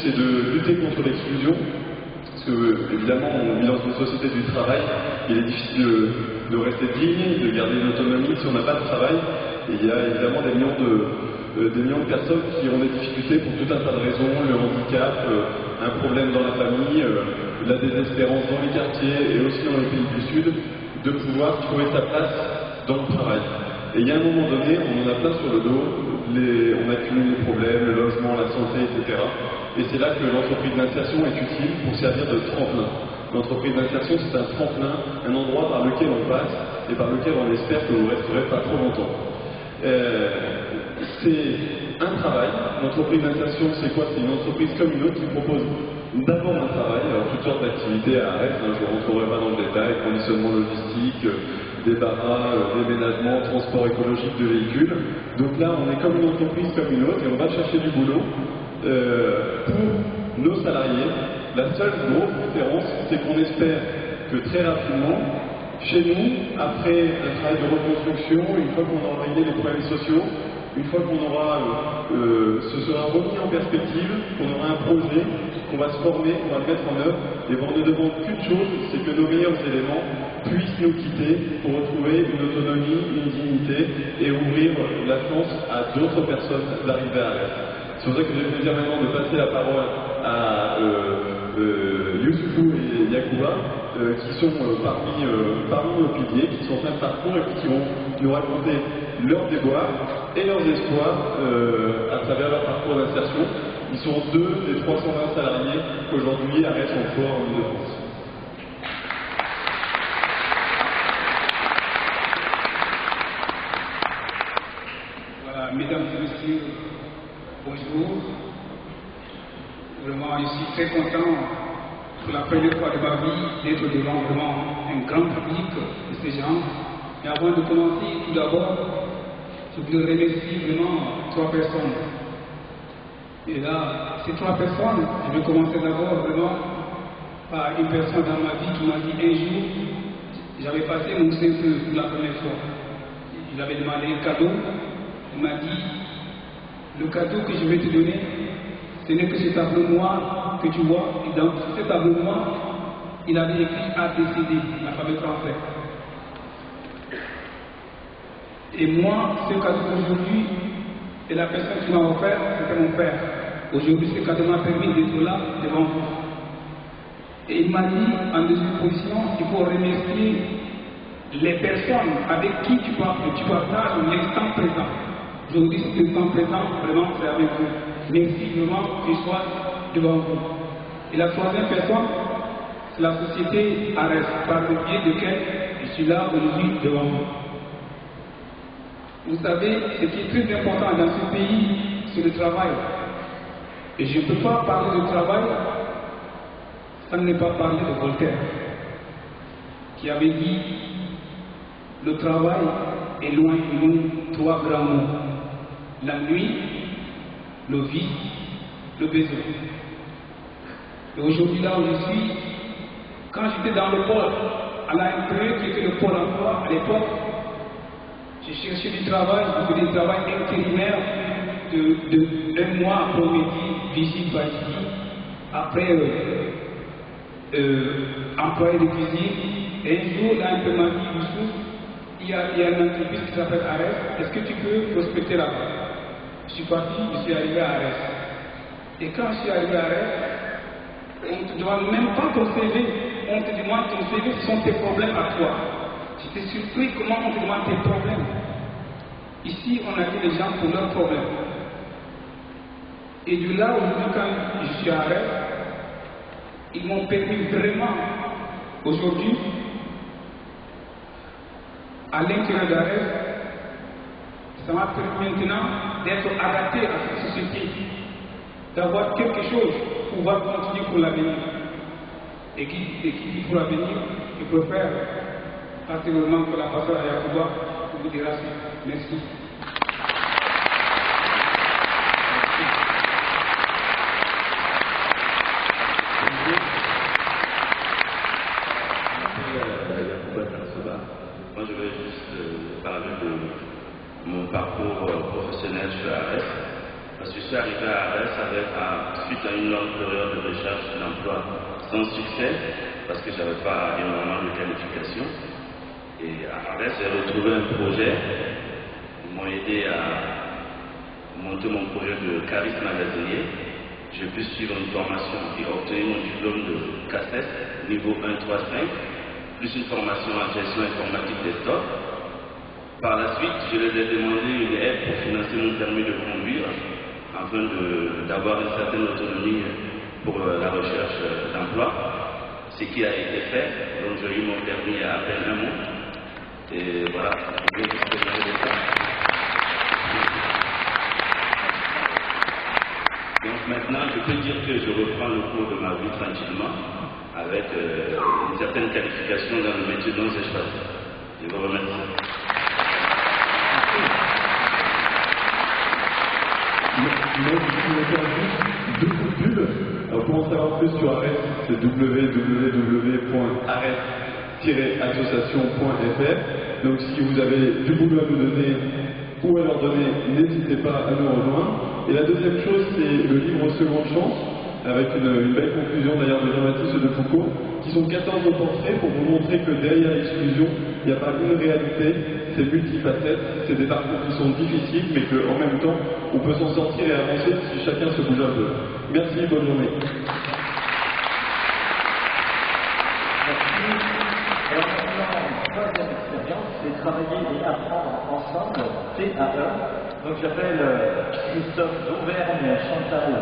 c'est de lutter contre l'exclusion. Parce que, évidemment, on vit dans une société du travail, il est difficile de rester digne, de garder une autonomie si on n'a pas de travail. Et il y a évidemment des millions de personnes qui ont des difficultés pour tout un tas de raisons, le handicap, un problème dans la famille, la désespérance dans les quartiers et aussi dans les pays du Sud, de pouvoir trouver sa place dans le travail. Et il y a un moment donné, on en a plein sur le dos, on accumule les problèmes, le logement, la santé, etc. Et c'est là que l'entreprise d'insertion est utile pour servir de tremplin. L'entreprise d'insertion, c'est un tremplin, un endroit par lequel on passe et par lequel on espère que vous ne resterez pas trop longtemps. C'est un travail. L'entreprise d'insertion, c'est quoi? C'est une entreprise comme une autre qui propose d'abord un travail, alors toutes sortes d'activités à arrêt, je ne rentrerai pas dans le détail, conditionnement logistique, débarras, déménagement, transport écologique de véhicules. Donc là, on est comme une entreprise comme une autre et on va chercher du boulot pour nos salariés. La seule grosse différence, c'est qu'on espère que très rapidement, chez nous, après un travail de reconstruction, une fois qu'on aura réglé les problèmes sociaux, une fois qu'on aura, ce sera remis en perspective, qu'on aura un projet, qu'on va se former, qu'on va le mettre en œuvre, et on ne demande qu'une chose, c'est que nos meilleurs éléments puissent nous quitter pour retrouver une autonomie, une dignité, et ouvrir la chance à d'autres personnes d'arriver à rêve. C'est pour ça que j'ai le plaisir maintenant de passer la parole à Youssoufou et Yacouba, qui sont parmi nos piliers, qui sont en plein parcours et qui vont nous raconter leurs déboires et leurs espoirs à travers leur parcours d'insertion. Ils sont 2 des 320 salariés qu'aujourd'hui ARES emploie en Ile-de-France. Voilà, mesdames et messieurs, bonjour. Vraiment, je suis très content pour la première fois de ma vie d'être devant vraiment un grand public de ces gens. Mais avant de commencer, tout d'abord, je voudrais remercier vraiment 3 personnes. Et là, ces 3 personnes, je vais commencer d'abord vraiment par une personne dans ma vie qui m'a dit un jour, j'avais passé mon CFE pour la première fois. Il avait demandé un cadeau. Il m'a dit, le cadeau que je vais te donner, ce n'est que ce tableau noir que tu vois. Et dans ce tableau noir, il avait écrit ABCD, l'alphabet français. Et moi, ce cadeau aujourd'hui, et la personne qui m'a offert, c'était mon père. Aujourd'hui, ce cadeau m'a permis d'être là devant vous. Et il m'a dit, en deuxième position, il faut remercier les personnes avec qui tu partages l'instant présent. Aujourd'hui, cet instant présent, vraiment, c'est avec vous. Merci vraiment que je sois devant vous. Et la troisième personne, c'est la société ARES, par le biais de laquelle je suis là aujourd'hui devant vous. Vous savez, ce qui est très important dans ce pays, c'est le travail. Et je ne peux pas parler de travail sans ne pas parler de Voltaire, qui avait dit « Le travail est loin de nous 3 grands mots. La nuit, le vice, le besoin. » Et aujourd'hui, là où je suis, quand j'étais dans le pôle, à l'intérieur qui était le pôle emploi, à l'époque, j'ai cherché du travail, je faisais du travail intérimaire de 1 mois après-midi, visite par ici, après employé de cuisine. Et un jour, là, un peu m'a dit, Youssou, il y a une entreprise qui s'appelle ARES, est-ce que tu peux prospecter là-bas? Je suis parti, je suis arrivé à ARES. Et quand je suis arrivé à ARES, on ne te demande même pas ton CV, on te demande ton CV, ce sont tes problèmes à toi. J'étais surpris comment on te demande tes problèmes. Ici, on a dit les gens pour leurs problèmes. Et de là, aujourd'hui, quand je suis à ARES, ils m'ont permis vraiment, aujourd'hui, à l'intérieur d'ARES, ça m'a permis maintenant d'être adapté à cette société, d'avoir quelque chose pour pouvoir continuer pour l'avenir. Et qui dit pour l'avenir, je préfère particulièrement que la pasteur à Yacouba vous dira ça. Merci. Moi, je vais juste parler de mon parcours professionnel chez ARES. Parce que je suis arrivé à ARES suite à une longue période de recherche d'emploi sans succès, parce que je n'avais pas énormément de qualifications. Et à Arès, j'ai retrouvé un projet. Ils m'ont aidé à monter mon projet de cariste magasinier. J'ai pu suivre une formation et obtenir mon diplôme de CACES, niveau 1, 3, 5, plus une formation en gestion informatique des stocks. Par la suite, je leur ai demandé une aide pour financer mon permis de conduire, afin d'avoir une certaine autonomie pour la recherche d'emploi, ce qui a été fait. Donc j'ai eu mon permis il y a à peine un mois. Et voilà, je vais vous présenter ça. Donc maintenant, je peux dire que je reprends le cours de ma vie tranquillement, avec une certaine qualification dans le métier dont j'ai choisi. Je vous remercie. Deux coups de pub. Alors, pour en savoir plus sur Arès, c'est www.ares-association.fr. Donc, si vous avez du boulot à nous donner ou à leur donner, n'hésitez pas à nous rejoindre. Et la deuxième chose, c'est le livre Seconde Chance, avec une belle conclusion d'ailleurs de Jean-Baptiste de Foucault, qui sont 14 portraits pour vous montrer que derrière l'exclusion, il n'y a pas une réalité, c'est multifacette, c'est des parcours qui sont difficiles, mais qu'en même temps, on peut s'en sortir et avancer si chacun se bouge un peu. Merci, bonne journée. Merci. Alors maintenant, troisième expérience, c'est travailler et apprendre ensemble, TAE. Donc j'appelle Christophe d'Auvergne, Chantal